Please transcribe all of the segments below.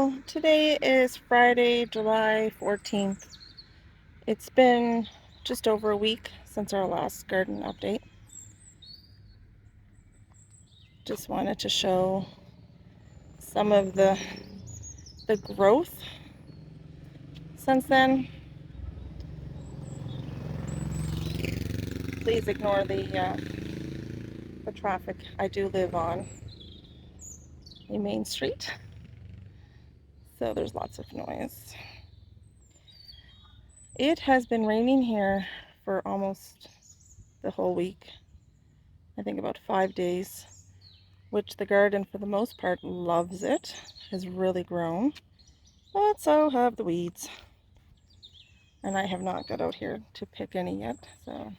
So today is Friday, July 14th. It's been just over a week since our last garden update. Just wanted to show some of the growth since then. Please ignore the traffic. I do live on a main street, so there's lots of noise. It has been raining here for almost the whole week. I think about 5 days, which the garden for the most part loves it, has really grown, but so have the weeds. And I have not got out here to pick any yet, so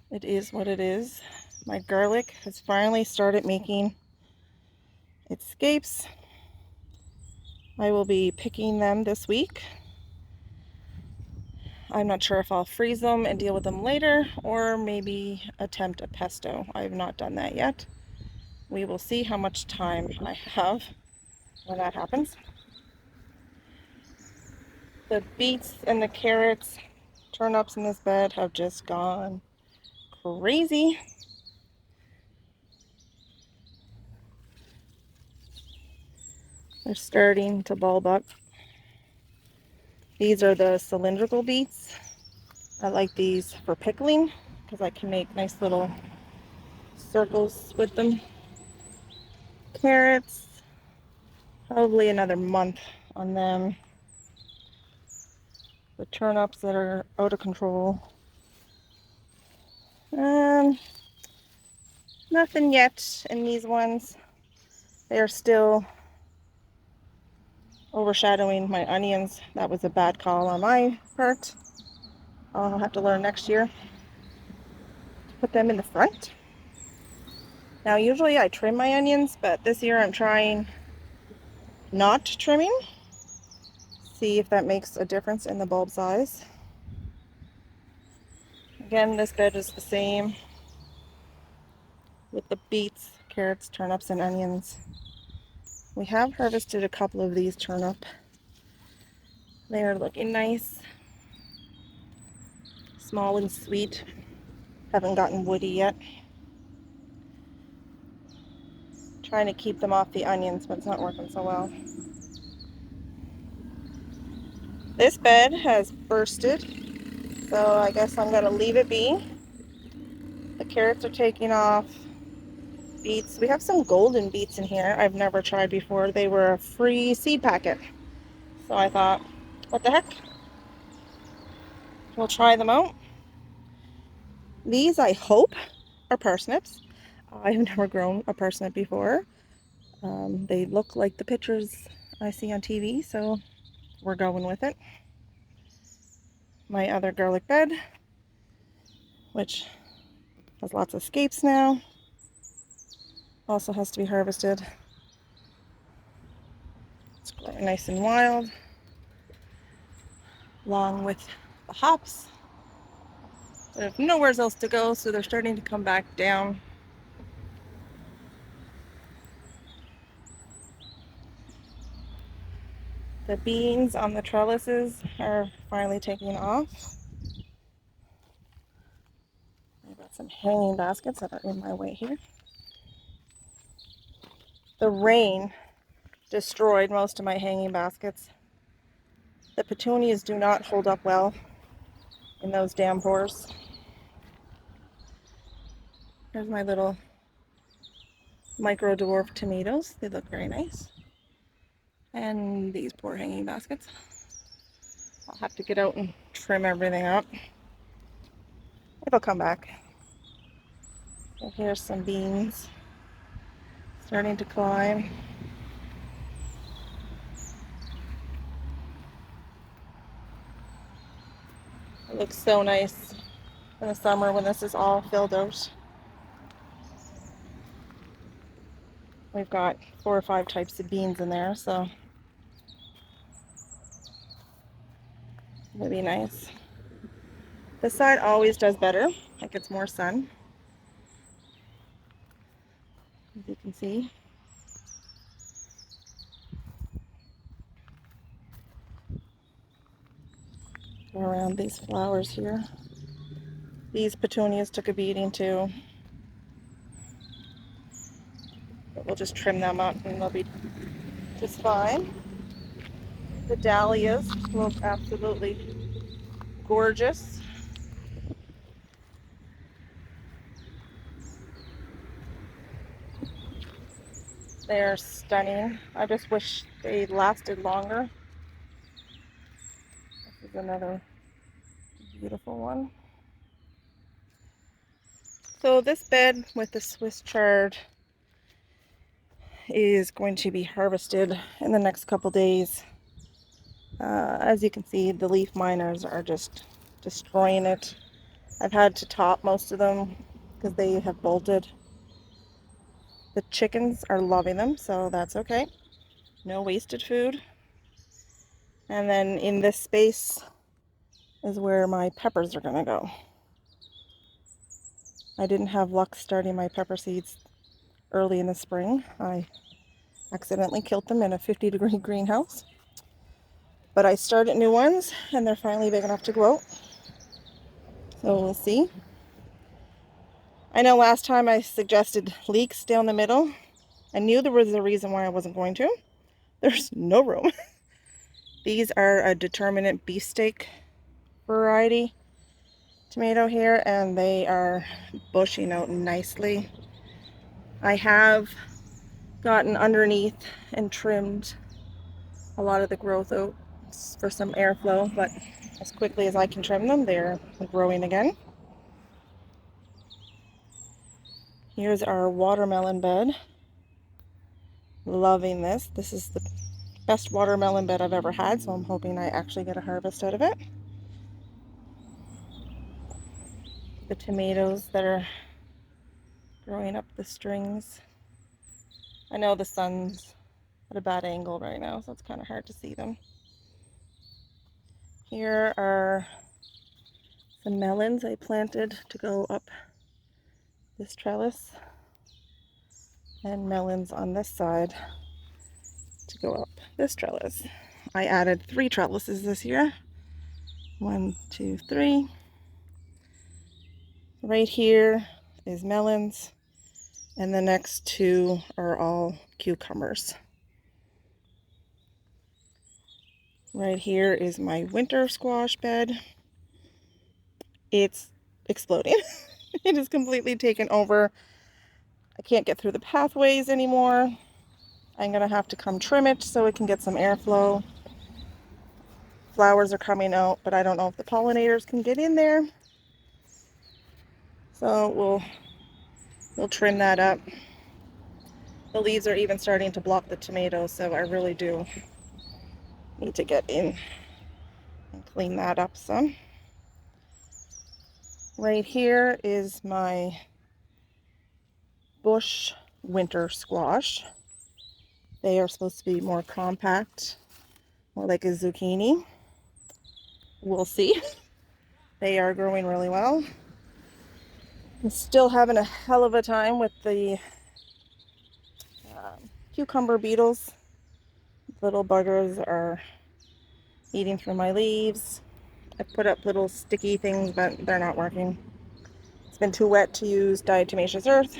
it is what it is. My garlic has finally started making its scapes. I will be picking them this week. I'm not sure if I'll freeze them and deal with them later, or maybe attempt a pesto. I have not done that yet. We will see how much time I have when that happens. The beets and the carrots, turnips in this bed have just gone crazy. They're starting to bulb up. These are the cylindrical beets. I like these for pickling because I can make nice little circles with them. Carrots, probably another month on them. The turnips that are out of control. Nothing yet in these ones. They are still overshadowing my onions. That was a bad call on my part. I'll have to learn next year to put them in the front. Now usually I trim my onions, but this year I'm trying not trimming. See if that makes a difference in the bulb size. Again, this bed is the same with the beets, carrots, turnips, and onions. We have harvested a couple of these turnip. They are looking nice. Small and sweet. Haven't gotten woody yet. Trying to keep them off the onions, but it's not working so well. This bed has bursted, so I guess I'm going to leave it be. The carrots are taking off. Beets. We have some golden beets in here I've never tried before. They were a free seed packet. So I thought, what the heck? We'll try them out. These, I hope, are parsnips. I have never grown a parsnip before. They look like the pictures I see on TV, so we're going with it. My other garlic bed, which has lots of scapes now, also has to be harvested. It's growing nice and wild, along with the hops. They have nowhere else to go, so they're starting to come back down. The beans on the trellises are finally taking off. I've got some hanging baskets that are in my way here. The rain destroyed most of my hanging baskets. The petunias do not hold up well in those downpours. Here's my little micro dwarf tomatoes. They look very nice. And these poor hanging baskets. I'll have to get out and trim everything up. It'll come back. So here's some beans starting to climb. It looks so nice in the summer when this is all filled out. We've got 4 or 5 types of beans in there, so it'll be nice. This side always does better. It gets more sun, as you can see. Go around these flowers here. These petunias took a beating too. But we'll just trim them up and they'll be just fine. The dahlias look absolutely gorgeous. They're stunning. I just wish they lasted longer. This is another beautiful one. So this bed with the Swiss chard is going to be harvested in the next couple days. As you can see, the leaf miners are just destroying it. I've had to top most of them because they have bolted. The chickens are loving them, so that's okay. No wasted food. And then in this space is where my peppers are gonna go. I didn't have luck starting my pepper seeds early in the spring. I accidentally killed them in a 50-degree greenhouse. But I started new ones and they're finally big enough to go out. So we'll see. I know last time I suggested leeks down the middle. I knew there was a reason why I wasn't going to. There's no room. These are a determinate beefsteak variety tomato here, and they are bushing out nicely. I have gotten underneath and trimmed a lot of the growth out for some airflow, but as quickly as I can trim them, they're growing again. Here's our watermelon bed. Loving this. This is the best watermelon bed I've ever had, so I'm hoping I actually get a harvest out of it. The tomatoes that are growing up the strings. I know the sun's at a bad angle right now, so it's kind of hard to see them. Here are some melons I planted to go up this trellis, and melons on this side to go up this trellis. I added 3 trellises this year. 1, 2, 3. Right here is melons, and the next 2 are all cucumbers. Right here is my winter squash bed. It's exploding. It is completely taken over. I can't get through the pathways anymore. I'm gonna have to come trim it so it can get some airflow. Flowers are coming out, but I don't know if the pollinators can get in there. So we'll trim that up. The leaves are even starting to block the tomatoes, so I really do need to get in and clean that up some. Right here is my bush winter squash. They are supposed to be more compact, more like a zucchini. We'll see. They are growing really well. I'm still having a hell of a time with the cucumber beetles. Little buggers are eating through my leaves. I put up little sticky things, but they're not working. It's been too wet to use diatomaceous earth,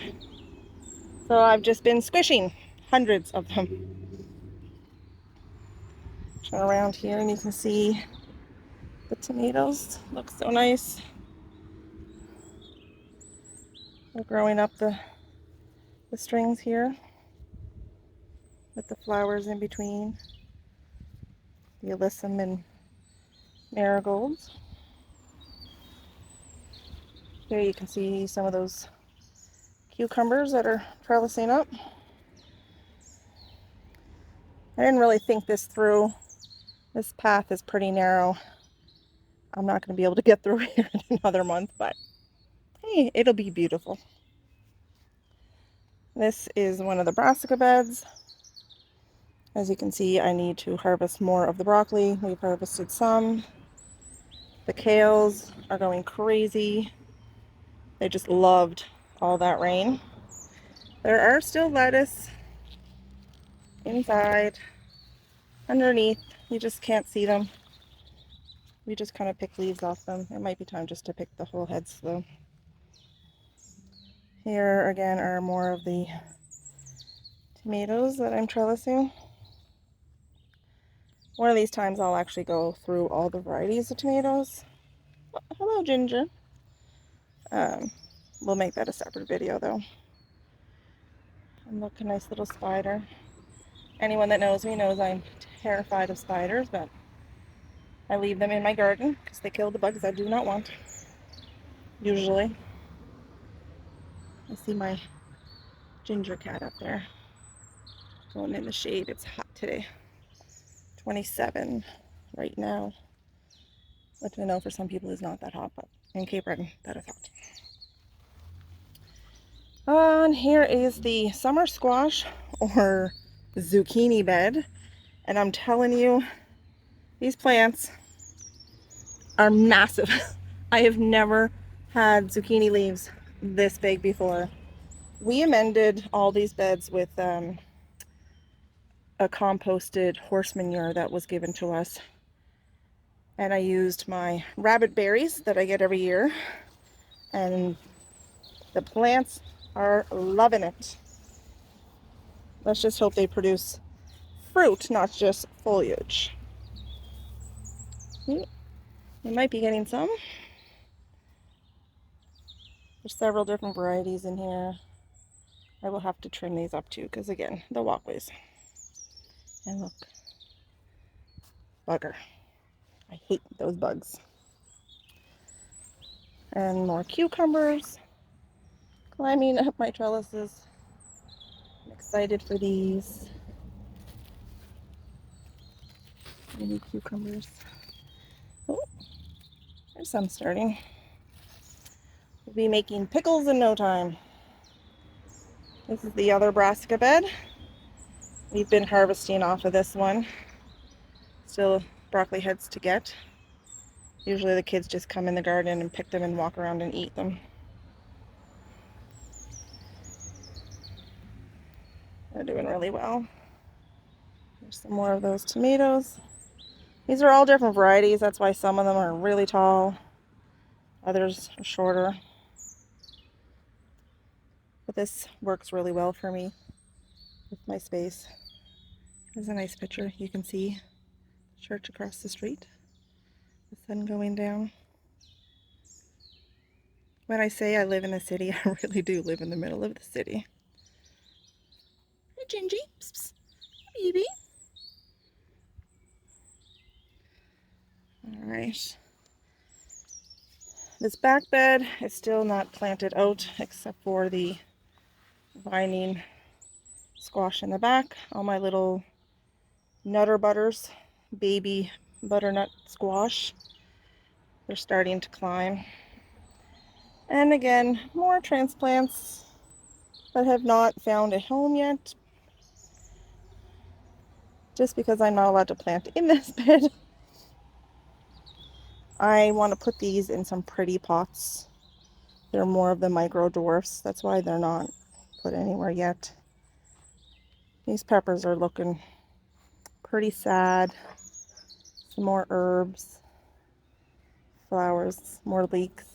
so I've just been squishing hundreds of them. Turn around here and you can see the tomatoes. Look so nice. They're growing up the strings here with the flowers in between, the alyssum and marigolds. Here you can see some of those cucumbers that are trellising up. I didn't really think this through. This path is pretty narrow. I'm not going to be able to get through here in another month, but hey, it'll be beautiful. This is one of the brassica beds. As you can see, I need to harvest more of the broccoli. We've harvested some. The kales are going crazy. They just loved all that rain. There are still lettuce inside, underneath. You just can't see them. We just kind of pick leaves off them. It might be time just to pick the whole heads though. Here again are more of the tomatoes that I'm trellising. One of these times I'll actually go through all the varieties of tomatoes. Oh, hello, Ginger. We'll make that a separate video though. And look, a nice little spider. Anyone that knows me knows I'm terrified of spiders, but I leave them in my garden because they kill the bugs I do not want. Usually. I see my ginger cat up there going in the shade. It's hot today. 27 right now. Which I know for some people is not that hot, but in Cape Breton, that is hot. And here is the summer squash or zucchini bed. And I'm telling you, these plants are massive. I have never had zucchini leaves this big before. We amended all these beds with a composted horse manure that was given to us. And I used my rabbit berries that I get every year. And the plants are loving it. Let's just hope they produce fruit, not just foliage. We might be getting some. There's several different varieties in here. I will have to trim these up too, because again, the walkways. And look, bugger. I hate those bugs. And more cucumbers. Climbing up my trellises. I'm excited for these. Mini cucumbers. Oh, there's some starting. We'll be making pickles in no time. This is the other brassica bed. We've been harvesting off of this one. Still broccoli heads to get. Usually the kids just come in the garden and pick them and walk around and eat them. They're doing really well. There's some more of those tomatoes. These are all different varieties. That's why some of them are really tall. Others are shorter. But this works really well for me with my space. There's a nice picture. You can see the church across the street. The sun going down. When I say I live in the city, I really do live in the middle of the city. Hi, Gingy. Psst, psst. Hi, baby. All right. This back bed is still not planted out except for the vining squash in the back. All my little nutter butters, baby butternut squash, they're starting to climb. And again, more transplants that have not found a home yet. Just because I'm not allowed to plant in this bed, I want to put these in some pretty pots. They're more of the micro dwarfs. That's why they're not put anywhere yet. These peppers are looking pretty sad. Some more herbs, flowers, more leeks.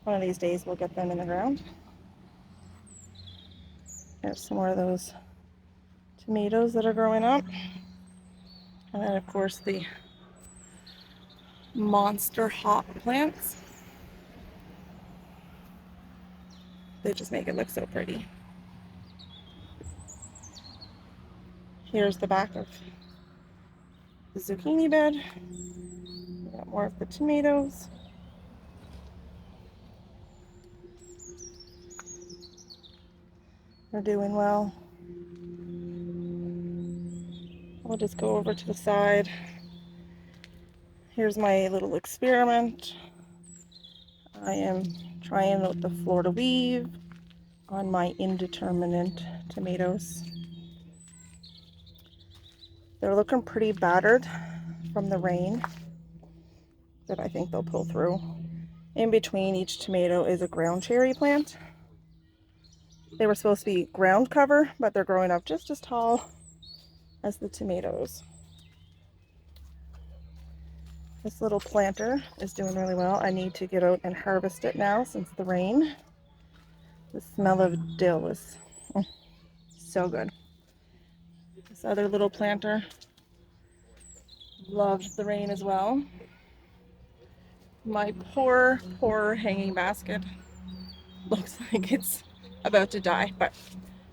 One of these days we'll get them in the ground. There's some more of those tomatoes that are growing up. And then of course the monster hop plants. They just make it look so pretty. Here's the back of the zucchini bed. We got more of the tomatoes. They're doing well. I'll just go over to the side. Here's my little experiment. I am trying out the Florida weave on my indeterminate tomatoes. They're looking pretty battered from the rain, but I think they'll pull through. In between each tomato is a ground cherry plant. They were supposed to be ground cover, but they're growing up just as tall as the tomatoes. This little planter is doing really well. I need to get out and harvest it now since the rain. The smell of dill is so good. This other little planter loved the rain as well. My poor hanging basket looks like it's about to die, but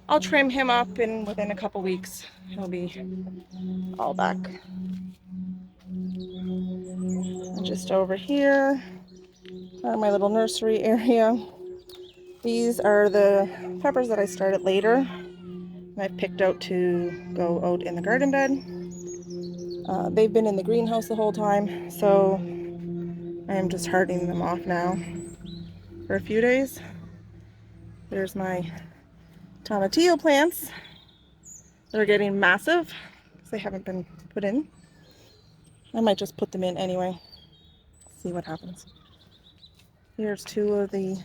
I'll trim him up and within a couple weeks he'll be all back. And just over here are my little nursery area. These are the peppers that I started later and I've picked out to go out in the garden bed. They've been in the greenhouse the whole time, so I am just hardening them off now for a few days. There's my tomatillo plants. They're getting massive because they haven't been put in. I might just put them in anyway, see what happens. Here's two of the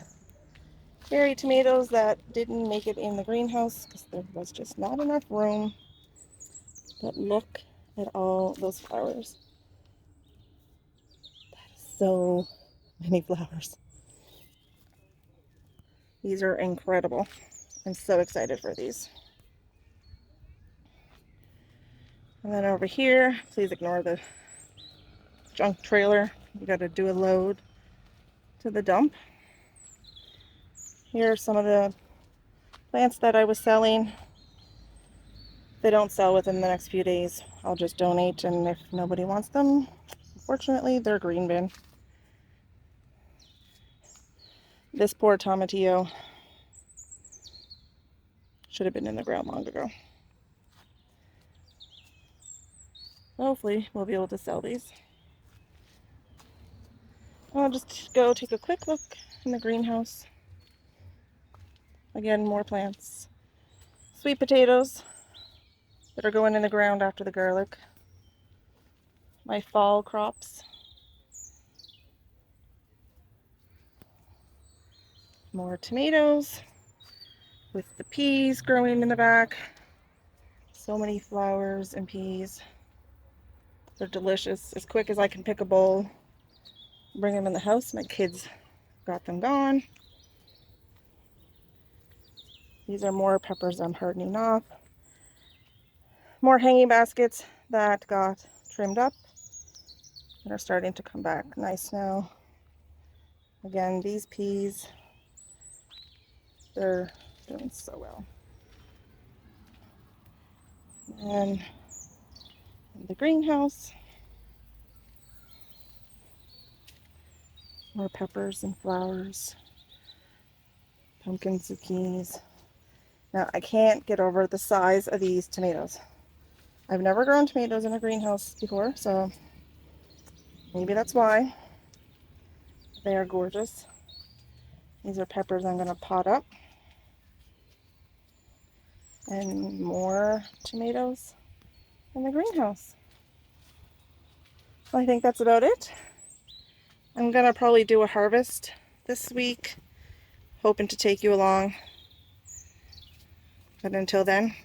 cherry tomatoes that didn't make it in the greenhouse because there was just not enough room. But look at all those flowers. That is so many flowers. These are incredible. I'm so excited for these. And then over here, please ignore the junk trailer. We got to do a load to the dump. Here are some of the plants that I was selling. If they don't sell within the next few days, I'll just donate, and if nobody wants them, unfortunately, they're green bin. This poor tomatillo should have been in the ground long ago. Hopefully, we'll be able to sell these. I'll just go take a quick look in the greenhouse. Again, more plants. Sweet potatoes that are going in the ground after the garlic. My fall crops. More tomatoes with the peas growing in the back. So many flowers and peas. They're delicious. As quick as I can pick a bowl, bring them in the house. My kids got them gone. These are more peppers I'm hardening off. More hanging baskets that got trimmed up and are starting to come back nice now. Again, these peas, they're doing so well. And in the greenhouse, more peppers and flowers, pumpkins, zucchinis. Now, I can't get over the size of these tomatoes. I've never grown tomatoes in a greenhouse before, so maybe that's why. They are gorgeous. These are peppers I'm going to pot up. And more tomatoes in the greenhouse. Well, I think that's about it. I'm going to probably do a harvest this week, hoping to take you along. But until then,